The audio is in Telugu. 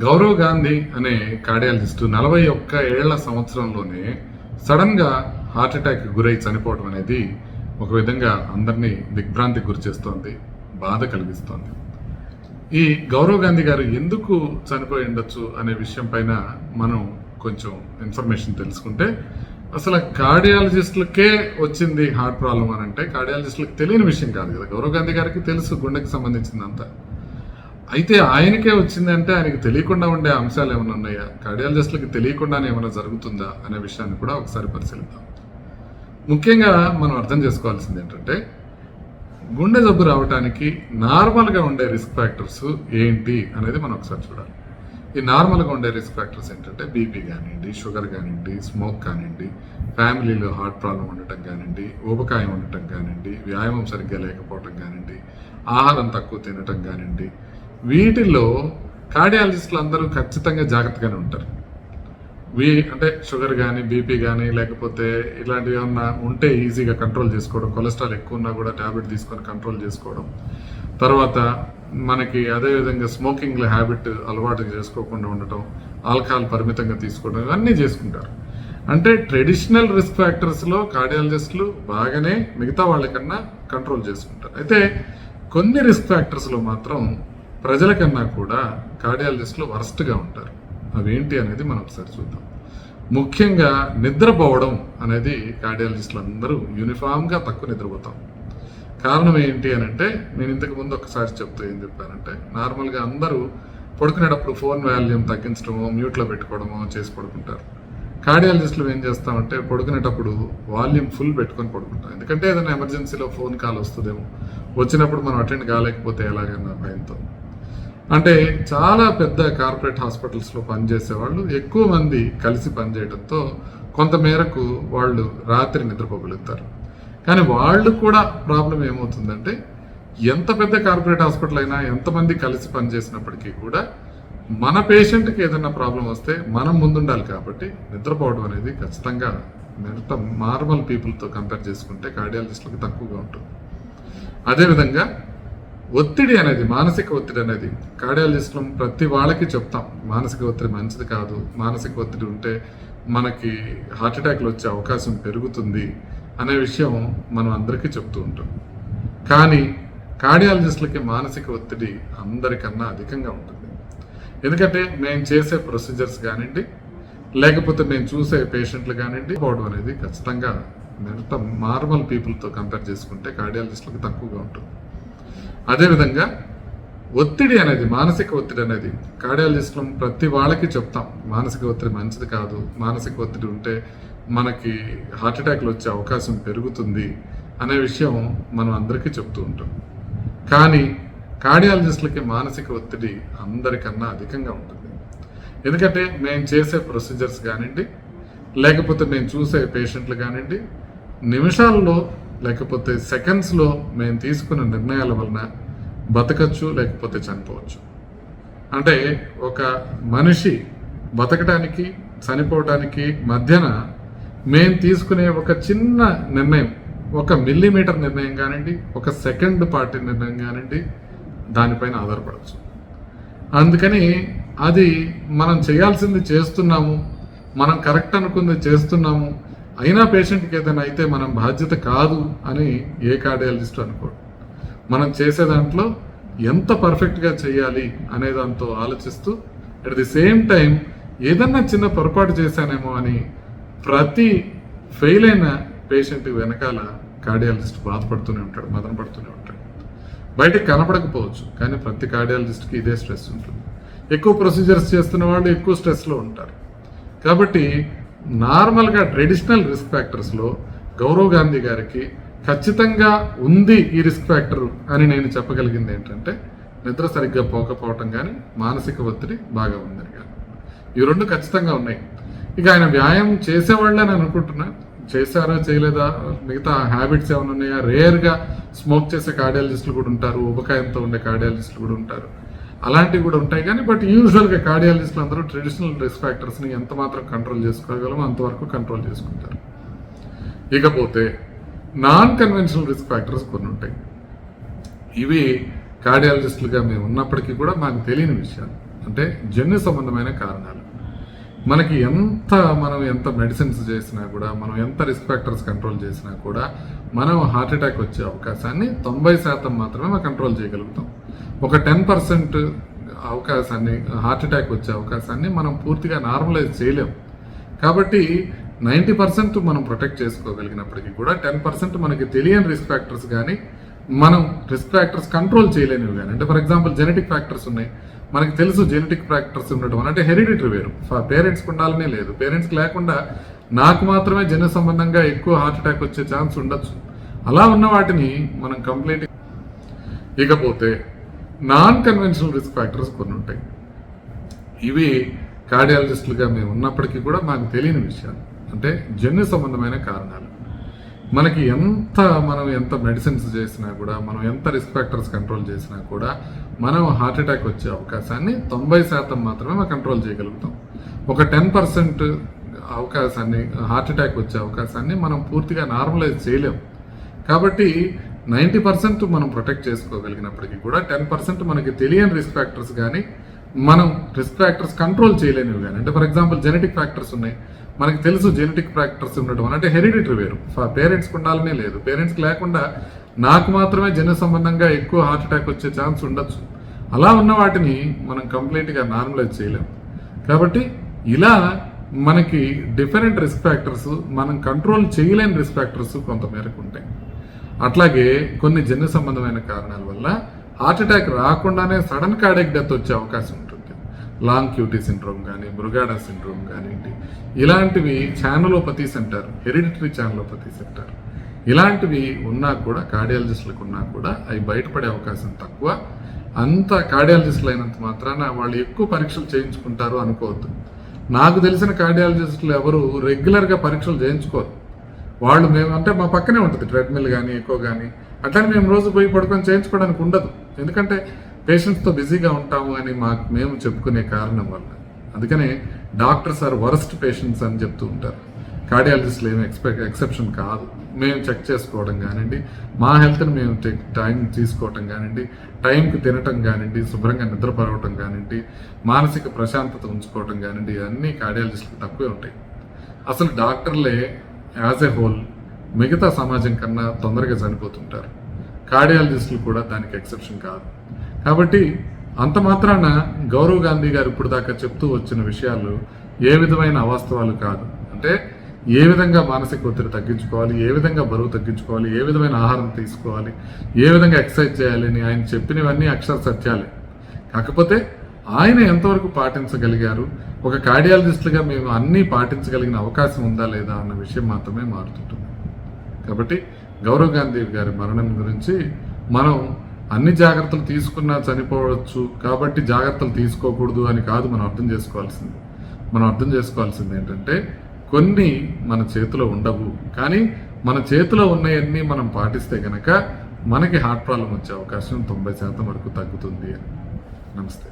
గౌరవ్ గాంధీ అనే కార్డియాలజిస్ట్ 41 ఏళ్ల సంవత్సరంలోనే సడన్గా హార్ట్ అటాక్ గురై చనిపోవడం అనేది ఒక విధంగా అందరినీ దిగ్భ్రాంతికి గురిచేస్తోంది, బాధ కలిగిస్తోంది. ఈ గౌరవ్ గాంధీ గారు ఎందుకు చనిపోయి ఉండొచ్చు అనే విషయం పైన మనం కొంచెం ఇన్ఫర్మేషన్ తెలుసుకుంటే, అసలు కార్డియాలజిస్టులకే వచ్చింది హార్ట్ ప్రాబ్లం అని అంటే కార్డియాలజిస్టులకు తెలియని విషయం కాదు కదా. గౌరవ్ గాంధీ గారికి తెలుసు గుండెకి సంబంధించిందంతా. అయితే ఆయనకే వచ్చిందంటే ఆయనకి తెలియకుండా ఉండే అంశాలు ఏమైనా ఉన్నాయా, కార్డియాలజిస్టులకి తెలియకుండానే ఏమైనా జరుగుతుందా అనే విషయాన్ని కూడా ఒకసారి పరిశీలిద్దాం. ముఖ్యంగా మనం అర్థం చేసుకోవాల్సింది ఏంటంటే, గుండె జబ్బు రావడానికి నార్మల్గా ఉండే రిస్క్ ఫ్యాక్టర్స్ ఏంటి అనేది మనం ఒకసారి చూడాలి. ఈ నార్మల్గా ఉండే రిస్క్ ఫ్యాక్టర్స్ ఏంటంటే బీపీ కానివ్వండి, షుగర్ కానివ్వండి, స్మోక్ కానివ్వండి, ఫ్యామిలీలో హార్ట్ ప్రాబ్లం ఉండటం కానివ్వండి, ఊబకాయం ఉండటం కానివ్వండి, వ్యాయామం సరిగ్గా లేకపోవటం కానివ్వండి, ఆహారం తక్కువ తినటం కానివ్వండి, వీటిల్లో కార్డియాలజిస్టులు అందరూ ఖచ్చితంగా జాగ్రత్తగానే ఉంటారు. అంటే షుగర్ కానీ, బీపీ కానీ, లేకపోతే ఇలాంటివి ఏమన్నా ఉంటే ఈజీగా కంట్రోల్ చేసుకోవడం, కొలెస్ట్రాల్ ఎక్కువ ఉన్నా కూడా ట్యాబ్లెట్ తీసుకొని కంట్రోల్ చేసుకోవడం, తర్వాత మనకి అదేవిధంగా స్మోకింగ్ హ్యాబిట్ అలవాటు చేసుకోకుండా ఉండటం, ఆల్కహాల్ పరిమితంగా తీసుకోవడం, ఇవన్నీ చేసుకుంటారు. అంటే ట్రెడిషనల్ రిస్క్ ఫ్యాక్టర్స్లో కార్డియాలజిస్టులు బాగానే మిగతా వాళ్ళకన్నా కంట్రోల్ చేసుకుంటారు. అయితే కొన్ని రిస్క్ ఫ్యాక్టర్స్లో మాత్రం ప్రజల కన్నా కూడా కార్డియాలజిస్టులు వరస్ట్గా ఉంటారు. అవేంటి అనేది మనం ఒకసారి చూద్దాం. ముఖ్యంగా నిద్రపోవడం అనేది కార్డియాలజిస్టులు అందరూ యూనిఫామ్గా తక్కువ నిద్రపోతాం. కారణం ఏంటి అని అంటే, నేను ఇంతకు ముందు ఒకసారి ఏం చెప్పానంటే, నార్మల్గా అందరూ పడుకునేటప్పుడు ఫోన్ వాల్యూమ్ తగ్గించడమో, మ్యూట్లో పెట్టుకోవడమో చేసి పడుకుంటారు. కార్డియాలజిస్టులు ఏం చేస్తామంటే పడుకునేటప్పుడు వాల్యూమ్ ఫుల్ పెట్టుకొని పడుకుంటాం. ఎందుకంటే ఏదైనా ఎమర్జెన్సీలో ఫోన్ కాల్ వస్తుందేమో, వచ్చినప్పుడు మనం అటెండ్ కాలేకపోతే ఎలాగన్నా భయంతో. అంటే చాలా పెద్ద కార్పొరేట్ హాస్పిటల్స్లో పనిచేసే వాళ్ళు ఎక్కువ మంది కలిసి పనిచేయడంతో కొంతమేరకు వాళ్ళు రాత్రి నిద్రపోగలుగుతారు. కానీ వాళ్ళు కూడా ప్రాబ్లం ఏమవుతుందంటే, ఎంత పెద్ద కార్పొరేట్ హాస్పిటల్ అయినా, ఎంతమంది కలిసి పనిచేసినప్పటికీ కూడా మన పేషెంట్కి ఏదైనా ప్రాబ్లం వస్తే మనం ముందుండాలి. కాబట్టి నిద్రపోవడం అనేది ఖచ్చితంగా మిగతా నార్మల్ పీపుల్తో కంపేర్ చేసుకుంటే కార్డియాలజిస్టులకి తక్కువగా ఉంటుంది. అదేవిధంగా ఒత్తిడి అనేది, మానసిక ఒత్తిడి అనేది కార్డియాలజిస్టులు ప్రతి వాళ్ళకి చెప్తాం, మానసిక ఒత్తిడి మంచిది కాదు, మానసిక ఒత్తిడి ఉంటే మనకి హార్ట్ అటాక్లు వచ్చే అవకాశం పెరుగుతుంది అనే విషయం మనం అందరికీ చెప్తూ ఉంటాం. కానీ కార్డియాలజిస్టులకి మానసిక ఒత్తిడి అందరికన్నా అధికంగా ఉంటుంది. ఎందుకంటే మేము చేసే ప్రొసీజర్స్ కానివ్వండి, లేకపోతే మేము చూసే పేషెంట్లు కానివ్వండి, పోవడం అనేది ఖచ్చితంగా మిగతా నార్మల్ పీపుల్తో కంపేర్ చేసుకుంటే కార్డియాలజిస్టులకి తక్కువగా ఉంటుంది. అదేవిధంగా ఒత్తిడి అనేది, మానసిక ఒత్తిడి అనేది కార్డియాలజిస్టులు ప్రతి వాళ్ళకి చెప్తాం, మానసిక ఒత్తిడి మంచిది కాదు, మానసిక ఒత్తిడి ఉంటే మనకి హార్ట్ అటాక్లు వచ్చే అవకాశం పెరుగుతుంది అనే విషయం మనం అందరికీ చెప్తూ ఉంటాం. కానీ కార్డియాలజిస్టులకి మానసిక ఒత్తిడి అందరికన్నా అధికంగా ఉంటుంది. ఎందుకంటే మేము చేసే ప్రొసీజర్స్ కానివ్వండి, లేకపోతే మేము చూసే పేషెంట్లు కానివ్వండి, నిమిషాల్లో లేకపోతే సెకండ్స్లో మేము తీసుకున్న నిర్ణయాల వలన బతకచ్చు, లేకపోతే చనిపోవచ్చు. అంటే ఒక మనిషి బతకడానికి, చనిపోవడానికి మధ్యన మేము తీసుకునే ఒక చిన్న నిర్ణయం, ఒక మిల్లీమీటర్ నిర్ణయం కానివ్వండి, ఒక సెకండ్ పార్టీ నిర్ణయం కానివ్వండి, దానిపైన ఆధారపడవచ్చు. అందుకని అది మనం చేయాల్సింది చేస్తున్నాము, మనం కరెక్ట్ అనుకుంది చేస్తున్నాము, అయినా పేషెంట్కి ఏదైనా అయితే మనం బాధ్యత కాదు అని ఏ కార్డియాలజిస్ట్ అనుకోడు. మనం చేసే దాంట్లో ఎంత పర్ఫెక్ట్గా చేయాలి అనే దాంతో ఆలోచిస్తూ, అట్ ది సేమ్ టైం ఏదన్నా చిన్న పొరపాటు చేశానేమో అని ప్రతి ఫెయిల్ అయిన పేషెంట్ వెనకాల కార్డియాలజిస్ట్ బాధపడుతూనే ఉంటాడు, మదన పడుతూనే ఉంటాడు. బయటకు కనపడకపోవచ్చు, కానీ ప్రతి కార్డియాలజిస్ట్కి ఇదే స్ట్రెస్ ఉంటుంది. ఎక్కువ ప్రొసీజర్స్ చేస్తున్న వాళ్ళు ఎక్కువ స్ట్రెస్లో ఉంటారు. కాబట్టి నార్మల్గా ట్రెడిషనల్ రిస్క్ ఫ్యాక్టర్స్లో గౌరవ్ గాంధీ గారికి ఖచ్చితంగా ఉంది ఈ రిస్క్ ఫ్యాక్టర్ అని నేను చెప్పగలిగింది ఏంటంటే, నిద్ర సరిగ్గా పోకపోవటం కానీ, మానసిక ఒత్తిడి బాగా ఉందని కానీ, ఈ రెండు ఖచ్చితంగా ఉన్నాయి. ఇక ఆయన వ్యాయామం చేసేవాళ్ళని నేను అనుకుంటున్నా, చేశారా చేయలేదా, మిగతా హ్యాబిట్స్ ఏమైనా ఉన్నాయా, రేర్గా స్మోక్ చేసే కార్డియాలజిస్టులు కూడా ఉంటారు, ఉపకాయంతో ఉండే కార్డియాలజిస్టులు కూడా ఉంటారు, అలాంటివి కూడా ఉంటాయి. కానీ బట్ యూజువల్గా కార్డియాలజిస్టులు అందరూ ట్రెడిషనల్ రిస్క్ ఫ్యాక్టర్స్ని ఎంత మాత్రం కంట్రోల్ చేసుకోగలమో అంతవరకు కంట్రోల్ చేసుకుంటారు. ఇకపోతే నాన్ కన్వెన్షనల్ రిస్క్ ఫ్యాక్టర్స్ కొన్ని ఉంటాయి. ఇవి కార్డియాలజిస్టులుగా మేము ఉన్నప్పటికీ కూడా మాకు తెలియని విషయాలు. అంటే జన్యు సంబంధమైన కారణాలు. మనకి మనం ఎంత మెడిసిన్స్ చేసినా కూడా, మనం ఎంత రిస్క్ ఫ్యాక్టర్స్ కంట్రోల్ చేసినా కూడా మనం హార్ట్ అటాక్ వచ్చే అవకాశాన్ని 90% మాత్రమే మనం కంట్రోల్ చేయగలుగుతాం. ఒక 10% అవకాశాన్ని, హార్ట్ అటాక్ వచ్చే అవకాశాన్ని మనం పూర్తిగా నార్మలైజ్ చేయలేం. కాబట్టి 90% మనం ప్రొటెక్ట్ చేసుకోగలిగినప్పటికీ కూడా 10% మనకి తెలియని రిస్క్ ఫ్యాక్టర్స్ కానీ, మనం రిస్క్ ఫ్యాక్టర్స్ కంట్రోల్ చేయలేనివి కానీ, అంటే ఫర్ ఎగ్జాంపుల్ జెనెటిక్ ఫ్యాక్టర్స్ ఉన్నాయి. మనకి తెలుసు జెనెటిక్ ఫ్యాక్టర్స్ ఉండటం అంటే హెరిడిటరీ వేరు, పేరెంట్స్కి ఉండాలనే లేదు. పేరెంట్స్కి లేకుండా నాకు మాత్రమే జన్యు సంబంధంగా ఎక్కువ హార్ట్ అటాక్ వచ్చే ఛాన్స్ ఉండొచ్చు. అలా ఉన్న వాటిని మనం కంప్లీట్. ఇకపోతే నాన్ కన్వెన్షనల్ రిస్క్ ఫ్యాక్టర్స్ కొన్ని ఉంటాయి. ఇవి కార్డియాలజిస్టులుగా మేము ఉన్నప్పటికీ కూడా మాకు తెలియని విషయాలు, అంటే జన్యు సంబంధమైన కారణాలు. మనకి మనం ఎంత మెడిసిన్స్ చేసినా కూడా, మనం ఎంత రిస్క్ ఫ్యాక్టర్స్ కంట్రోల్ చేసినా కూడా మనం హార్ట్ అటాక్ వచ్చే అవకాశాన్ని 90% మాత్రమే మనం కంట్రోల్ చేయగలుగుతాం. ఒక 10% అవకాశాన్ని, హార్ట్ అటాక్ వచ్చే అవకాశాన్ని మనం పూర్తిగా నార్మలైజ్ చేయలేం. కాబట్టి 90% మనం ప్రొటెక్ట్ చేసుకోగలిగినప్పటికీ కూడా 10% మనకి తెలియని రిస్క్ ఫ్యాక్టర్స్ కానీ, మనం రిస్క్ ఫ్యాక్టర్స్ కంట్రోల్ చేయలేనివి కానీ, అంటే ఫర్ ఎగ్జాంపుల్ జెనెటిక్ ఫ్యాక్టర్స్ ఉన్నాయి. మనకి తెలుసు జెనెటిక్ ఫ్యాక్టర్స్ ఉండటం అంటే హెరిడిటరీ వేరు, పేరెంట్స్కి ఉండాలనే లేదు. పేరెంట్స్కి లేకుండా నాకు మాత్రమే జన్యు సంబంధంగా ఎక్కువ హార్ట్ అటాక్ వచ్చే ఛాన్స్ ఉండొచ్చు. అలా ఉన్న వాటిని మనం కంప్లీట్గా నార్మలైజ్ చేయలేం. కాబట్టి ఇలా మనకి డిఫరెంట్ రిస్క్ ఫ్యాక్టర్స్, మనం కంట్రోల్ చేయలేని రిస్క్ ఫ్యాక్టర్స్ కొంతమేరకు ఉంటాయి. అట్లాగే కొన్ని జన్యు సంబంధమైన కారణాల వల్ల హార్ట్ అటాక్ రాకుండానే సడన్ కార్డియాక్ డెత్ వచ్చే అవకాశం ఉంటుంది. లాంగ్ క్యూటీ సిండ్రోమ్ కానీ, బ్రుగాడా సిండ్రోమ్ కానివ్వండి, ఇలాంటివి ఛానలోపతీస్ అంటారు, హెరిడిటరీ ఛానలోపతీస్ అంటారు. ఇలాంటివి ఉన్నా కూడా, కార్డియాలజిస్టులకు ఉన్నా కూడా అవి బయటపడే అవకాశం తక్కువ. అంత కార్డియాలజిస్టులు అయినంత మాత్రాన వాళ్ళు ఎక్కువ పరీక్షలు చేయించుకుంటారు అనుకోవద్దు. నాకు తెలిసిన కార్డియాలజిస్టులు ఎవరు రెగ్యులర్గా పరీక్షలు చేయించుకోరు. వాళ్ళు అంటే మా పక్కనే ఉంటుంది ట్రెడ్మిల్ కానీ, ఎక్కువ కానీ. అట్లనే మేము రోజు పోయి పడుకొని చేయించుకోవడానికి ఉండదు, ఎందుకంటే పేషెంట్స్తో బిజీగా ఉంటాము అని మేము చెప్పుకునే కారణం వల్ల. అందుకనే డాక్టర్స్ ఆర్ వరస్ట్ పేషెంట్స్ అని చెప్తూ ఉంటారు. కార్డియాలజిస్టులు ఏమి ఎక్సెప్షన్ కాదు. మేము చెక్ చేసుకోవడం కానివ్వండి, మా హెల్త్ని మేము టైం తీసుకోవటం కానివ్వండి, టైంకి తినటం కానివ్వండి, శుభ్రంగా నిద్రపోవటం కానివ్వండి, మానసిక ప్రశాంతత ఉంచుకోవటం కానివ్వండి, ఇవన్నీ కార్డియాలజిస్టులకు తక్కువే ఉంటాయి. అసలు డాక్టర్లే యాజ్ ఎ హోల్ మిగతా సమాజం కన్నా తొందరగా చనిపోతుంటారు. కార్డియాలజిస్టులు కూడా దానికి ఎక్సెప్షన్ కాదు. కాబట్టి అంత మాత్రాన గౌరవ్ గాంధీ గారు ఇప్పుడు దాకా చెప్తూ వచ్చిన విషయాలు ఏ విధమైన అవాస్తవాలు కాదు. అంటే ఏ విధంగా మానసిక ఒత్తిడి తగ్గించుకోవాలి, ఏ విధంగా బరువు తగ్గించుకోవాలి, ఏ విధమైన ఆహారం తీసుకోవాలి, ఏ విధంగా ఎక్సర్సైజ్ చేయాలని ఆయన చెప్పినవన్నీ అక్షర సత్యాలే. కాకపోతే ఆయన ఎంతవరకు పాటించగలిగారు, ఒక కార్డియాలజిస్టులుగా మేము అన్నీ పాటించగలిగిన అవకాశం ఉందా లేదా అన్న విషయం మాత్రమే మారుతుంటుంది. కాబట్టి గౌరవ్ గాంధీ గారి మరణం గురించి మనం అన్ని జాగ్రత్తలు తీసుకున్నా చనిపోవచ్చు కాబట్టి జాగ్రత్తలు తీసుకోకూడదు అని కాదు మనం అర్థం చేసుకోవాల్సింది. మనం అర్థం చేసుకోవాల్సింది ఏంటంటే, కొన్ని మన చేతిలో ఉండవు, కానీ మన చేతిలో ఉన్నవన్నీ మనం పాటిస్తే కనుక మనకి హార్ట్ ప్రాబ్లం వచ్చే అవకాశం 90% వరకు తగ్గుతుంది. నమస్తే.